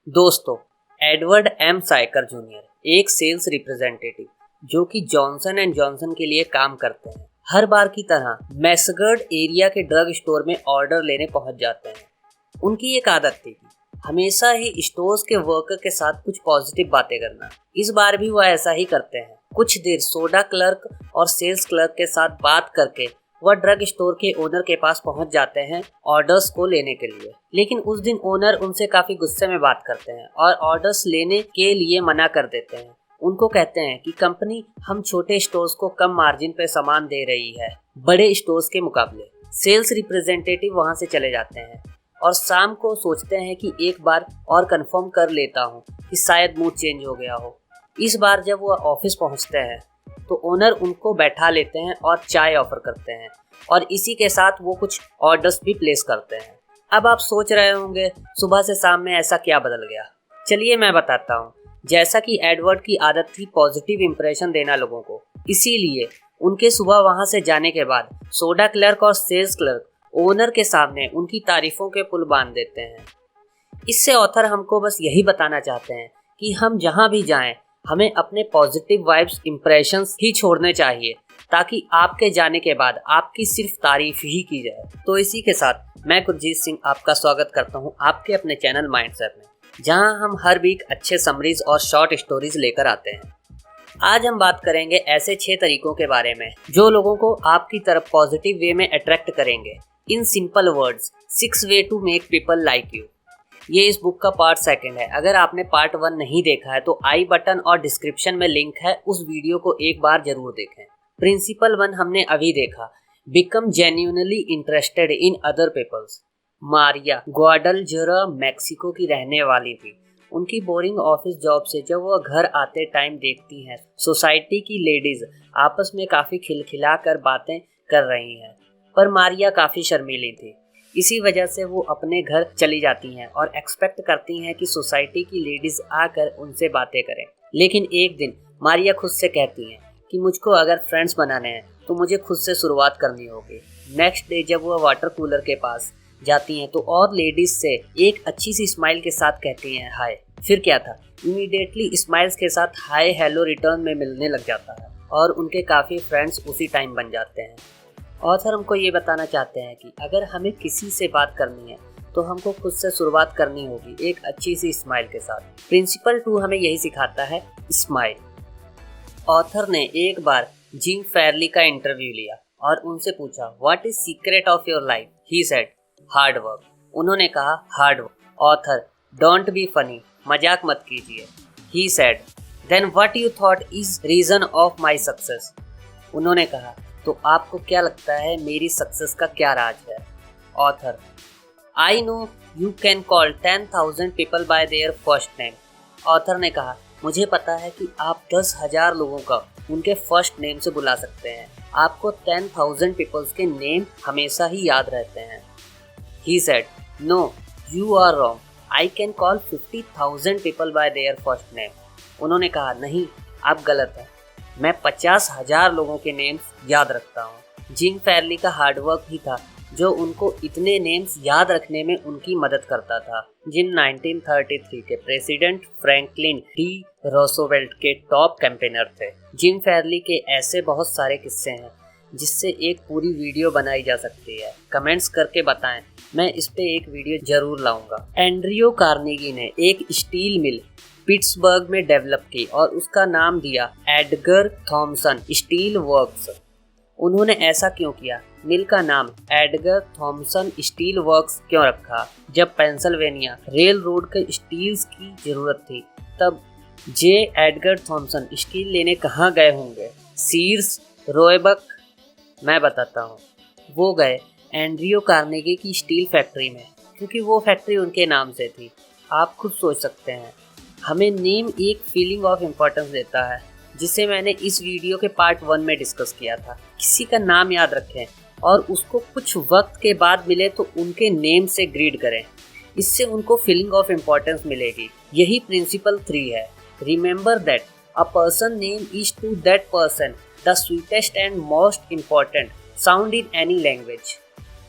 दोस्तों, Edward M साइकर junior एक sales representative जो कि जॉनसन एंड जॉनसन के लिए काम करते हैं, हर बार की तरह मैसगर्ड एरिया के ड्रग स्टोर में ऑर्डर लेने पहुंच जाते हैं। उनकी एक आदत थी कि हमेशा ही स्टोर्स के वर्कर के साथ कुछ पॉजिटिव बातें करना। इस बार भी वह ऐसा ही करते हैं। कुछ देर सोडा क्लर्क और सेल्स क्लर्क के साथ बात करके वह ड्रग स्टोर के ओनर के पास पहुंच जाते हैं ऑर्डर्स को लेने के लिए। लेकिन उस दिन ओनर उनसे काफी गुस्से में बात करते हैं और ऑर्डर्स लेने के लिए मना कर देते हैं। उनको कहते हैं कि कंपनी हम छोटे स्टोर्स को कम मार्जिन पे सामान दे रही है बड़े स्टोर्स के मुकाबले। सेल्स रिप्रेजेंटेटिव वहां से चले जाते हैं और शाम को सोचते हैं कि एक बार और कंफर्म कर लेता हूँ कि शायद मूड चेंज हो गया हो। इस बार जब वह ऑफिस पहुंचते हैं तो ओनर उनको बैठा लेते हैं और चाय ऑफर करते हैं और इसी के साथ वो कुछ ऑर्डर्स भी प्लेस करते हैं। अब आप सोच रहे होंगे सुबह से शाम में ऐसा क्या बदल गया। चलिए मैं बताता हूँ। जैसा कि एडवर्ड की आदत थी पॉजिटिव इंप्रेशन देना लोगों को, इसीलिए उनके सुबह वहां से जाने के बाद सोडा क्लर्क और सेल्स क्लर्क ओनर के सामने उनकी तारीफों के पुल बांध देते हैं। इससे ऑथर हमको बस यही बताना चाहते हैं कि हम जहाँ भी जाएं हमें अपने पॉजिटिव वाइब्स इंप्रेशंस ही छोड़ने चाहिए ताकि आपके जाने के बाद आपकी सिर्फ तारीफ ही की जाए। तो इसी के साथ मैं गुरजीत सिंह आपका स्वागत करता हूं आपके अपने चैनल माइंडसेट में, जहां हम हर वीक अच्छे समरीज और शॉर्ट स्टोरीज लेकर आते हैं। आज हम बात करेंगे ऐसे 6 तरीकों के बारे में जो लोगों को आपकी तरफ पॉजिटिव वे में अट्रैक्ट करेंगे। In simple words 6 ways to make people like you. ये इस बुक का पार्ट 2 है। अगर आपने पार्ट 1 नहीं देखा है तो आई बटन और डिस्क्रिप्शन में लिंक है, उस वीडियो को एक बार जरूर देखें। प्रिंसिपल 1 हमने अभी देखा, become genuinely interested in other peoples. Maria Guadalajara Mexico की रहने वाली थी। उनकी बोरिंग ऑफिस जॉब से जब वह घर आते टाइम देखती हैं सोसाइटी की लेडीज आपस में काफी खिलखिला कर बातें कर रही हैं, पर मारिया काफी शर्मीली थी। इसी वजह से वो अपने घर चली जाती हैं और एक्सपेक्ट करती हैं कि सोसाइटी की लेडीज आकर उनसे बातें करें। लेकिन एक दिन मारिया खुद से कहती हैं कि मुझको अगर फ्रेंड्स बनाने हैं तो मुझे खुद से शुरुआत करनी होगी। नेक्स्ट डे जब वह वाटर कूलर के पास जाती हैं तो और लेडीज से एक अच्छी सी स्माइल के साथ कहती हैं हाय। फिर क्या था, इमीडिएटली स्माइल्स के साथ हाय हेलो रिटर्न में मिलने लग जाता है और उनके काफ़ी फ्रेंड्स उसी टाइम बन जाते हैं। ऑथर हमको ये बताना चाहते हैं कि अगर हमें किसी से बात करनी है तो हमको खुद से शुरुआत करनी होगी एक अच्छी सी स्माइल के साथ। प्रिंसिपल 2 हमें यही सिखाता है, स्माइल। ऑथर ने एक बार जिम फैरली का इंटरव्यू लिया और उनसे पूछा what is secret of your life. He said hard work. उन्होंने कहा hard work. Author don't be funny, मजाक मत कीजिए। He said then what you thought is reason of my success. उन्होंने कहा तो आपको क्या लगता है मेरी सक्सेस का क्या राज है। Author I know you can call 10,000 people by their first name. Author ने कहा मुझे पता है कि आप 10,000 लोगों का उनके फर्स्ट नेम से बुला सकते हैं। आपको 10,000 पीपल्स के नेम हमेशा ही याद रहते हैं। He said no you are wrong, I can call 50,000 people by their first name. उन्होंने कहा नहीं, आप गलत हैं, मैं 50,000 लोगों के नेम्स याद रखता हूँ। जिम फैरली का हार्डवर्क ही था जो उनको इतने नेम्स याद रखने में उनकी मदद करता था। जिम 1933 के प्रेसिडेंट फ्रैंकलिन डी रोosevelt के टॉप कैंपेनर थे। जिम फैरली के ऐसे बहुत सारे किस्से हैं जिससे एक पूरी वीडियो बनाई जा सकती है। कमेंट्स करके बताएं, मैं इस पे एक वीडियो जरूर लाऊंगा। एंड्रियो कार्नेगी ने एक स्टील मिल पिट्सबर्ग में डेवलप की और उसका नाम दिया एडगर थॉमसन स्टील वर्क्स। उन्होंने ऐसा क्यों किया? मिल का नाम एडगर थॉमसन स्टील वर्क्स क्यों रखा? जब पेंसिल्वेनिया रेल रोड के स्टील्स की जरूरत थी तब जे एडगर थॉमसन स्टील लेने कहाँ गए होंगे? सीर्स, रोएबक? मैं बताता हूँ, वो गए एंड्रियो कार्नेगी की स्टील फैक्ट्री में, क्योंकि वो फैक्ट्री उनके नाम से थी। आप खुद सोच सकते हैं, हमें नेम एक फीलिंग ऑफ इम्पोर्टेंस देता है, जिसे मैंने इस वीडियो के पार्ट 1 में डिस्कस किया था। किसी का नाम याद रखें और उसको कुछ वक्त के बाद मिले तो उनके नेम से ग्रीट करें, इससे उनको फीलिंग ऑफ इम्पोर्टेंस मिलेगी। यही प्रिंसिपल 3 है। Remember that a person name is to that person the sweetest and most important sound in any language.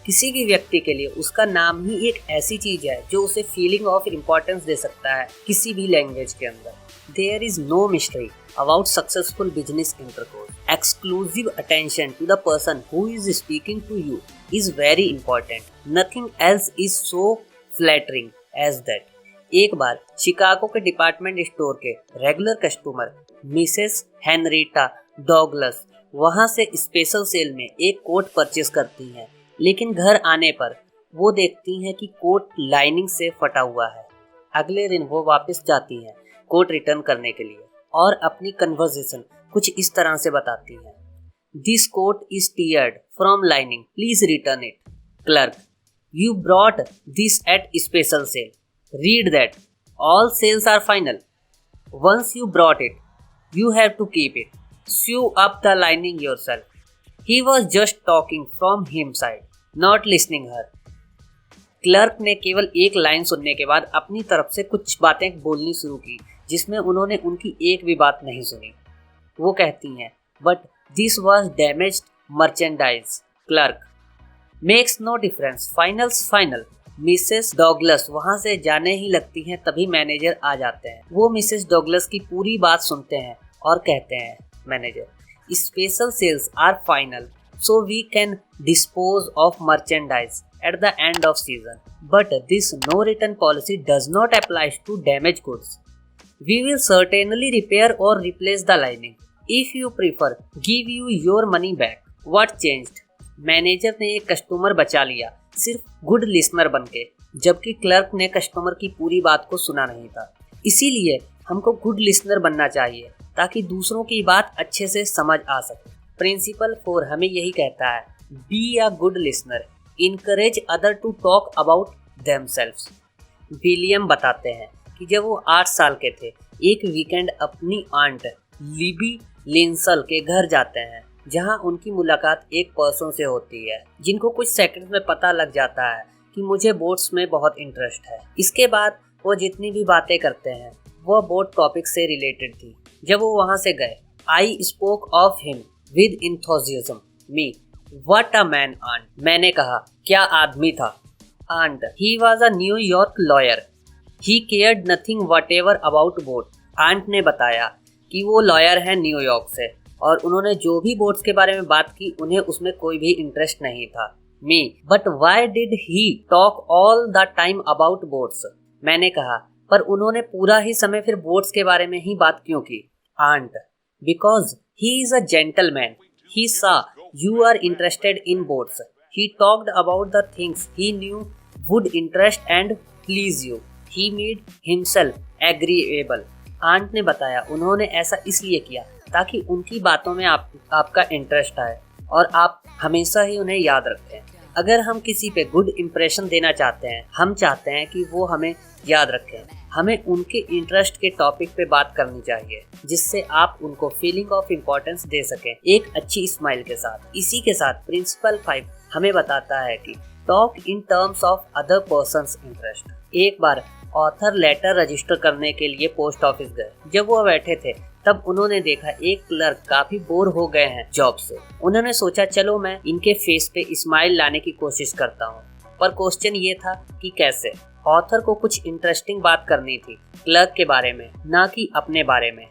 किसी भी व्यक्ति के लिए उसका नाम ही एक ऐसी चीज है जो उसे फीलिंग ऑफ इम्पोर्टेंस दे सकता है किसी भी लैंग्वेज के अंदर। There is no mystery about successful business intercourse. Exclusive attention to the person who is speaking to you is very important. Nothing else is so flattering as that. एक बार Chicago के department store के regular customer Mrs Henrietta Douglas वहां से special cell में एक coat purchase करती हैं, लेकिन घर आने पर वो देखती हैं कि कोट लाइनिंग से फटा हुआ है। अगले दिन वो वापस जाती हैं कोट रिटर्न करने के लिए और अपनी कन्वर्सेशन कुछ इस तरह से बताती हैं। This coat is teared from lining, please return it. Clerk, you brought this at special sale, read that all sales are final, once you brought it you have to keep it, sew up the lining yourself. He was just talking from his side, not listening her. Clerk ने केवल एक line सुनने के बाद अपनी तरफ से कुछ बातें बोलनी शुरू की जिसमें उन्होंने उनकी एक भी बात नहीं सुनी। वो कहती हैं, but this was damaged merchandise. Clerk, makes no difference, finals final. Mrs Douglas वहां से जाने ही लगती हैं, तभी मैनेजर आ जाते हैं। वो मिसेस डॉगलस की पूरी बात सुनते हैं और कहते हैं, manager, special sales are final so we can dispose of merchandise at the end of season, but this no return policy does not apply to damage goods. We will certainly repair or replace the lining, if you prefer give you your money back. What changed? Manager ने एक customer बचा लिया सिर्फ good listener बनके, जबकि clerk ने customer की पूरी बात को सुना नहीं था। इसीलिए हमको गुड लिसनर बनना चाहिए ताकि दूसरों की बात अच्छे से समझ आ सके। प्रिंसिपल 4 हमें यही कहता है, be a good listener, encourage other to talk about themselves. William बताते हैं कि जब वो 8 साल के थे, एक वीकेंड अपनी आंट लिबी लिंसल के घर जाते हैं, जहां उनकी मुलाकात एक पर्सन से होती है जिनको कुछ सेकंड्स में पता लग जाता है कि मुझे बोट्स में बहुत इंटरेस्ट है। इसके बाद वो जितनी भी बातें करते हैं वो बोट टॉपिक से रिलेटेड थी। जब वो वहां से गए, I spoke of him with enthusiasm, me what a man aunt. मैंने कहा, क्या आदमी था aunt. He was a New York lawyer, he cared nothing whatever about boat. Aunt ने बताया कि वो लॉयर हैं न्यूयॉर्क से और उन्होंने जो भी बोट्स के बारे में बात की उन्हें उसमें कोई भी इंटरेस्ट नहीं था। Me, but why did he talk all the time about boats. मैंने कहा, पर उन्होंने पूरा ही समय फिर बोट्स के बारे में ही बात क्यों की। Aunt, because he is a gentleman, he saw you are interested in boats, he talked about the things he knew would interest and please you, he made himself agreeable. Aunt ने बताया उन्होंने ऐसा इसलिए किया ताकि उनकी बातों में आपका इंटरेस्ट आए और आप हमेशा ही उन्हें याद रखें। अगर हम किसी पे गुड इम्प्रेशन देना चाहते हैं, हम चाहते हैं कि वो हमें याद रखें, हमें उनके इंटरेस्ट के टॉपिक पे बात करनी चाहिए जिससे आप उनको फीलिंग ऑफ इम्पोर्टेंस दे सकें एक अच्छी स्माइल के साथ। इसी के साथ प्रिंसिपल 5 हमें बताता है कि talk in terms of other persons interest. एक बार ऑथर लेटर रजिस्टर करने के लिए पोस्ट ऑफिस गए। जब वो बैठे थे तब उन्होंने देखा एक क्लर्क काफी बोर हो गए हैं जॉब से। उन्होंने सोचा चलो मैं इनके फेस पे स्माइल लाने की कोशिश करता हूँ, पर क्वेश्चन ये था कि कैसे। ऑथर को कुछ इंटरेस्टिंग बात करनी थी क्लर्क के बारे में, ना कि अपने बारे में।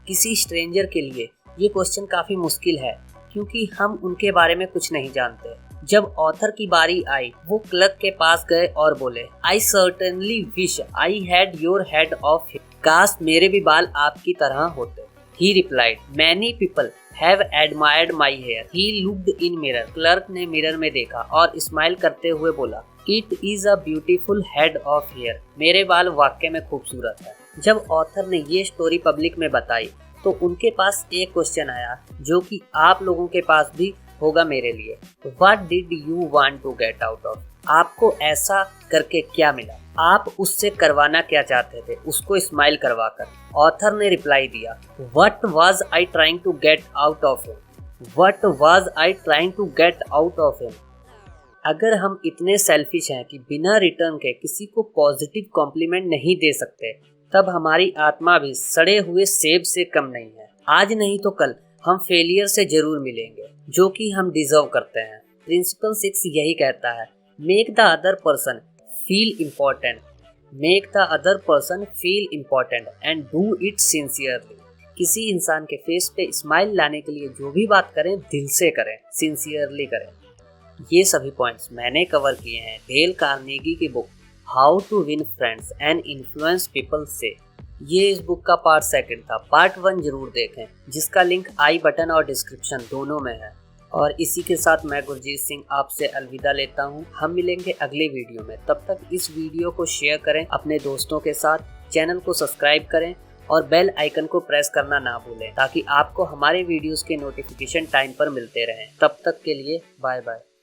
किसी स्ट्रेंजर के लिए ये क्वेश्चन काफी मुश्किल है क्योंकि हम उनके बारे में कुछ नहीं जानते। जब ऑथर की बारी आई, वो क्लर्क के पास गए और बोले, I certainly wish I had your head of hair, काश मेरे भी बाल आपकी तरह होते। He replied, many people have admired my hair. He looked in mirror. Clerk ने मिरर में देखा और स्माइल करते हुए बोला, it is a beautiful head of hair. मेरे बाल वाकई में खूबसूरत है। जब ऑथर ने ये स्टोरी पब्लिक में बताई तो उनके पास एक क्वेश्चन आया जो कि आप लोगों के पास भी होगा मेरे लिए। What did you want to get out of? आपको ऐसा करके क्या मिला? आप उससे करवाना क्या चाहते थे उसको स्माइल करवाकर? ऑथर ने रिप्लाई दिया, What was I trying to get out of him? What was I trying to get out of him? अगर हम इतने सेल्फिश हैं कि बिना रिटर्न के किसी को पॉजिटिव कॉम्प्लीमेंट नहीं दे सकते, तब हमारी आत्मा भी सड़े हुए सेब से कम नहीं है। आज नहीं तो कल हम फेलियर से जरूर मिलेंगे जो कि हम डिजर्व करते हैं। प्रिंसिपल 6 यही कहता है, make the other person feel important, make the other person feel important and do it sincerely. किसी इंसान के फेस पे स्माइल लाने के लिए जो भी बात करें दिल से करें, सिंसियरली करें। ये सभी पॉइंट्स मैंने कवर किए हैं डेल कार्नेगी की book how to win friends and influence people से। ये इस बुक का पार्ट 2 था। पार्ट 1 जरूर देखें, जिसका लिंक आई बटन और डिस्क्रिप्शन दोनों में है। और इसी के साथ मैं गुरजीत सिंह आपसे अलविदा लेता हूँ। हम मिलेंगे अगले वीडियो में। तब तक इस वीडियो को शेयर करें अपने दोस्तों के साथ, चैनल को सब्सक्राइब करें और बेल आइकन को प्रेस करना ना भूलें, ताकि आपको हमारे वीडियोस के नोटिफिकेशन टाइम पर मिलते रहें। तब तक के लिए बाय बाय।